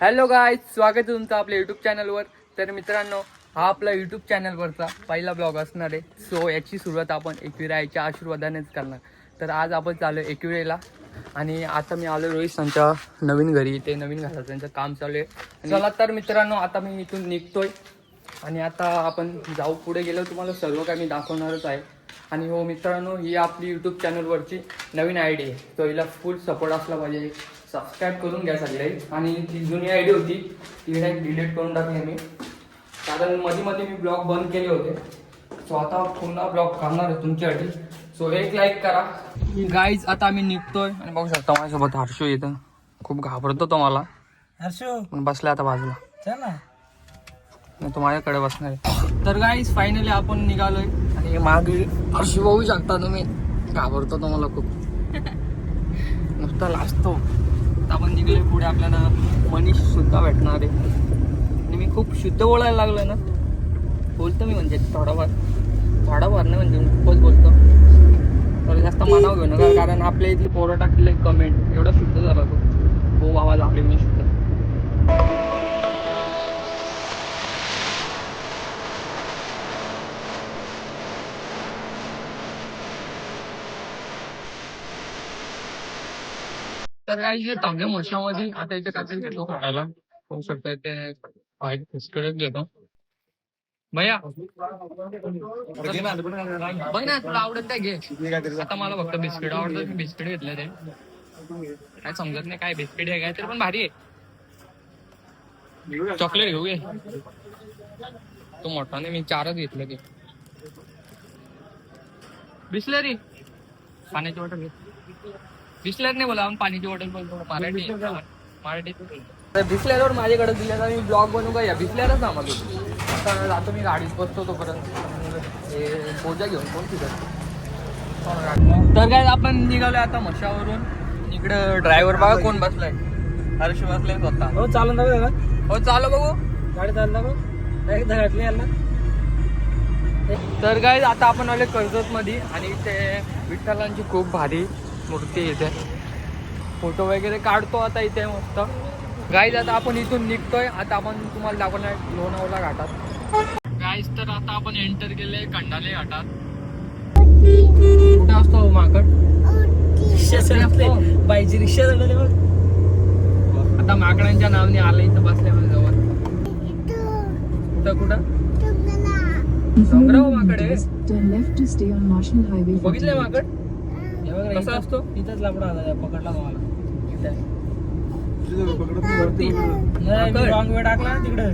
Hello guys, स्वागत आहे तुमचं आपल्या यूट्यूब चॅनलवर. तर मित्रांनो, हा आपला यूट्यूब चॅनलवरचा पहिला ब्लॉग असणार आहे. सो याची सुरुवात आपण एकविराईच्या आशीर्वादानेच करणार. तर आज आपण चालू आहे एकविरेला आणि आता मी आलो रोहित संच्या नवीन घरी. ते नवीन घराचं त्यांचं काम चालू आहे. चला तर मित्रांनो, आता मी इथून निघतोय आणि आता आपण जाऊ. पुढे गेलो तुम्हाला सर्व काही मी दाखवणारच आहे. आणि हो मित्रांनो, ही आपली यूट्यूब चॅनलवरची नवीन आय डी आहे. तो हिला फुल सपोर्ट असला पाहिजे. सबस्क्राईब करून घ्या सगळे. आणि ती जुनी आय डी होती ती डायरेक्ट डिलीट करून टाकली मी, कारण मध्ये मी ब्लॉग बंद केले होते. सो आता पुन्हा ब्लॉग करणार आहे तुमच्यासाठी. सो एक लाईक करा गाईज. आता आम्ही निघतोय आणि बघू शकता माझ्यासोबत हर्षू येतं. खूप घाबरतो तो मला. हर्षू पण बसला आता बाजूला, चल ना. नाही तो माझ्याकडे बसणार आहे. तर गाईज फायनली आपण निघालोय आणि मागे हर्षू बघू शकता तुम्ही. घाबरतो तो मला खूप, नुसता लाजतो. आपण निघलोय पुढे. आपल्याला मनीष सुद्धा भेटणार आहे आणि मी खूप शुद्ध बोलायला लागलोय ना. बोलतो मी म्हणजे थोडाफार नाही म्हणजे खूपच बोलतो. तर जास्त मानाव घेऊ नका, कारण आपल्या इथली पोरं टाकले कमेंट एवढा शुद्ध झाला तो. हो आवाज आपले मी शुद्ध. तर काही तांब्या मोशामध्ये आता इथे काहीतरी घेतो खायला. होऊ शकतं ते बिस्किट घेतो. भैया बघ ना, तुला आवडत काय घे. आता मला फक्त बिस्किट आवडतं, मी बिस्किट घेतलं. ते काय समजत नाही काय बिस्किट आहे काय, तरी पण भारी आहे. चॉकलेट घेऊ घे. तो मोठा नाही, मी 4च घेतलं. ते बिस्लरी पाण्याची बॉटल घे. बिस्लर नाही बोला, आपण पाण्याची बॉटल बोलतो. मराठी बिस्लरवर माझ्याकडे दिल्या तर मी ब्लॉग बनवू का या बिस्लरच ना मग. आता जातो मी गाडीत बसतो तोपर्यंत. हे बोजा घेऊन कोण तिथं. तर काय आपण निघालोय आता मशावरून. इकडं ड्रायव्हर बघा कोण बसलाय. हर्ष बसलाय स्वतः. हो चालून दाखव का. हो चालू बघू गाडी चालू दाखव. एकदा घातली याला. तर काय आता आपण आले कर्जत मध्ये आणि इथे विठ्ठलांची खूप भारी मूर्ती इथे. फोटो वगैरे काढतो आता इथे मस्त. गाईज आता आपण इथून निघतोय. आता आपण तुम्हाला दाखवणार लोणावळा घाटात. गाईज तर आता आपण एंटर केले खंडाले घाटात. कुठे असतो माकड. बाईची रिक्षा झालेली बघ. आता माकडांच्या नावाने आलं इथं बसल्यामध्ये जवळ. कुठं डोंगरावर माकड आहे. बघितलंय माकड कसा असतो. इथंच लाकडा आला पकडला मला. रॉंग वे टाकला ना तिकडे.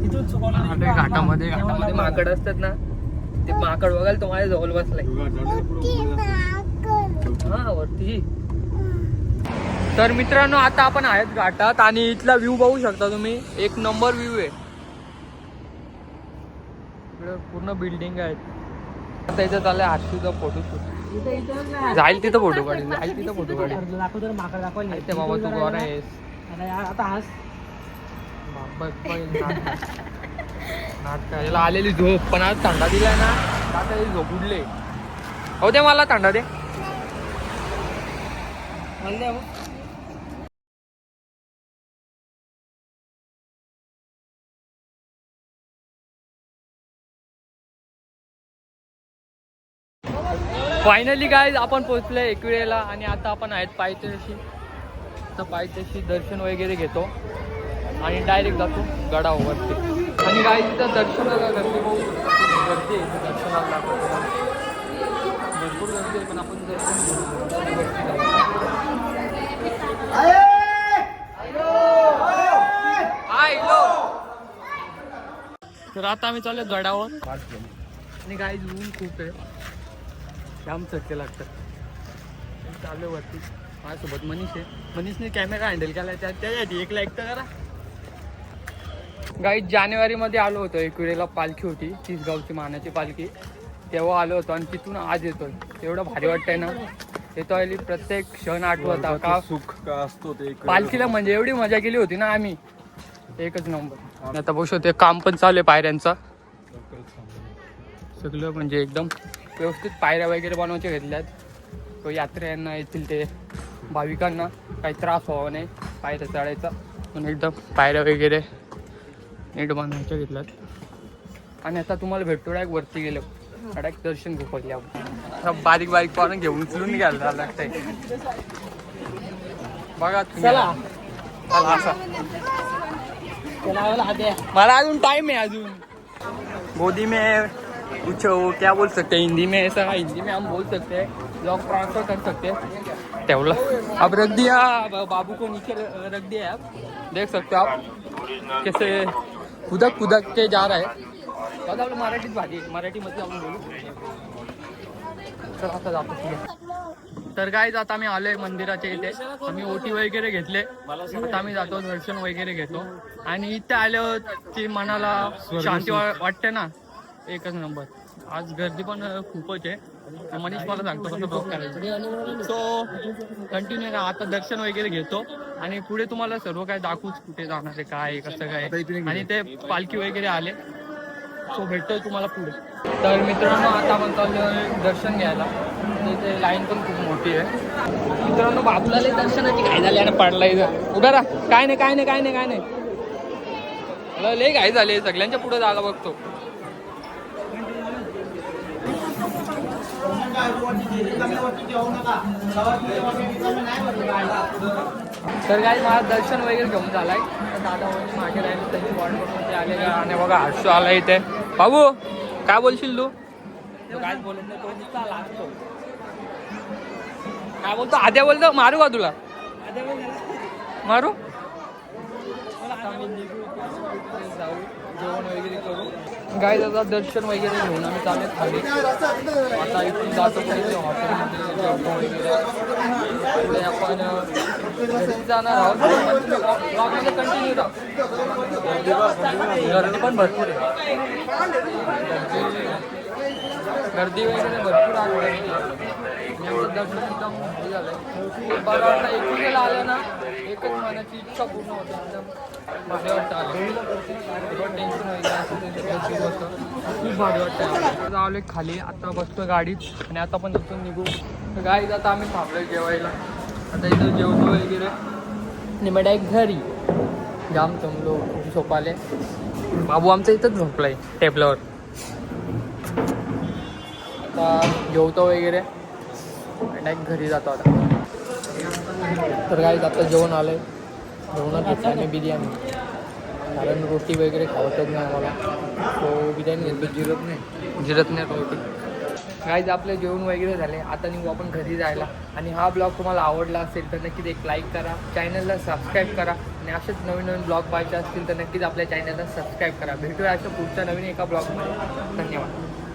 इथून चुकवला. घाटामध्ये माकड असतात ना, ते माकड बघायला तो माझ्या जवळ बसलाय. हा वरती. तर मित्रांनो आता आपण आहेत घाटात आणि इथला व्ह्यू बघू शकता तुम्ही. एक नंबर व्ह्यू आहे. इकडे पूर्ण बिल्डिंग आहेत. आता इथं चाललंय हर्षूचा फोटोशूट. जाईल तिथं फोटो काढेल. जाईल तिथं फोटो काढेल. माकड दाखवले ते बाबा तू गोरा आहेस. आता हास. याला आलेली झोप. पण आज थंडा दिलाय ना, आता ही झोप उडले. हो दे मला थंडा दे. फायनली गाईज आपण पोहोचलोय एकविरेला आणि आता आपण आहेत पायथ्याशी. तर पायथ्याशी दर्शन वगैरे घेतो आणि डायरेक्ट जातो गडावरती. आणि गाईज तिथं दर्शनाला गर्दी बघू शकतो. गर्दी आहे दर्शनाला. भरपूर गर्दी आहे पण आपण दर्शन तर आता आम्ही चालू गडावर. आणि गाईज ऊन खूप आहे, जाम चटके लागतात. चालू वरती. माझ्यासोबत मनीष आहे. मनीषने कॅमेरा हँडल केला. त्यासाठी एक लाईक तर करा. गाईज जानेवारीमध्ये आलो होतो एकविरेला. पालखी होती तिसगावची मानाची पालखी. तेव्हा आलो होतो आणि तिथून आज येतोय. एवढं भारी वाटतंय ना. येतो आली प्रत्येक क्षण आठवता का सुख का असतो ते. पालखीला म्हणजे एवढी मजा केली होती ना आम्ही. एकच नंबर. आता बघू शकतो काम पण चालू आहे पायऱ्यांचा. सगळं म्हणजे एकदम व्यवस्थित पायऱ्या वगैरे बनवायच्या घेतल्यात. तो यात्रेयांना येथील ते भाविकांना काही त्रास व्हावा नाही पायऱ्या चढायचा. पण एकदम पायऱ्या वगैरे नीट बांधायच्या घेतल्यात आणि आता तुम्हाला भेटतो डायरेक्ट वरती गेलो डायरेक्ट दर्शन घेऊ पहिले आपण बारीक बारीक पाहून घेऊन उचलून घ्यायला लागतंय बघा तुम्ही. चला चला असा चला आद्या मला अजून टाइम है अजून गोदी में कुछ क्या बोल सकते हैं हिंदी में ऐसा हिंदी में हम बोल सकते हैं लॉक ट्रांसफर कर सकते हैं टेवला अब रख दिया बाबू को नीचे रख दिया है आप देख सकते हो आप कैसे कुदक कुदक के जा रहा है बघा आपलं मराठीत भाजी मराठीमध्ये आपण बोलू तर आता जातो तर काय आता आम्ही आलोय मंदिराच्या इथे आम्ही ओटी वगैरे घेतले आता आम्ही जातो दर्शन वगैरे घेतो आणि इथे आल्यावर ती मनाला शांती वाटते ना एकच नंबर आज गर्दी पण खूपच आहे मनीष मला सांगतो कसं ब्लॉग करायचं सो कंटिन्यू ना आता दर्शन वगैरे घेतो आणि पुढे तुम्हाला सर्व काय दाखवूच कुठे जाणार आहे काय कसं काय आणि ते पालखी वगैरे आले सो भेटतोय तुम्हाला पुढे तर मित्रांनो आता आपण चाललोय दर्शन घ्यायला तिथे लाईन पण खूप मोठी आहे मित्रांनो बाबूला दर्शनाची घाई झाली आणि पडला इथं उभा राहा काय नाही काय नाही काय नाही काय नाही मला लय घाई झाली सगळ्यांच्या पुढे जायला बघतो तर काय माझं दर्शन वगैरे घेऊन झालाय तर दादा वगैरे मागे राहिले त्यांची वॉर्ड मध्ये आले आणि बघा हर्षू आला इथे बाबू काय बोलशील तू काय बोलत नाही तो नुसता लागतो काय बोलतो आद्या बोलतो मारू का तुला मारू आता आम्ही निघू जाऊ जेवण वगैरे करू गाय दादा दर्शन वगैरे घेऊन आम्ही चालू खाली आता इथून जातो हॉटेलमध्ये जेवतो वगैरे पुढे आपण घरी जाणार आहोत ब्लॉगमध्ये कंटिन्यू राहू गर्दी पण भरपूर आहे गर्दी वगैरे भरपूर आहे दर्शन एकदम हे झालंय बरं वाटतं एकूणला आलं ना एकच मनाची इच्छा पूर्ण होते एकदम भारी वाटतं आलं टेन्शन वगैरे असं खूप भारी वाटतं आलो खाली आता बसतो गाडीत आणि आता पण इथून निघू गाडीत आता आम्ही थांबलोय जेवायला आता इथं जेवतो वगैरे आणि मग डायरेक्ट घरी जाम जमलो झोपाले बाबू आमचा इथंच झोपलाय टेबलावर आता जेवतो वगैरे डायरेक्ट घरी जातो आता तर काय आता जेवण आलंय जेवणात घेतलं आणि बिर्याणी कारण रोटी वगैरे खावतच नाही आम्हाला तो बिर्याणी घेतली जिरत नाही रोटी काय आपले जेवण वगैरे झाले आता निघू आपण घरी जायला आणि हा ब्लॉग तुम्हाला आवडला असेल तर नक्कीच एक लाईक करा चॅनलला सबस्क्राईब करा आणि असेच नवीन नवीन ब्लॉग पाहायचे असतील तर नक्कीच आपल्या चॅनलला सबस्क्राईब करा भेटूया अशा पुढच्या नवीन एका ब्लॉगमध्ये धन्यवाद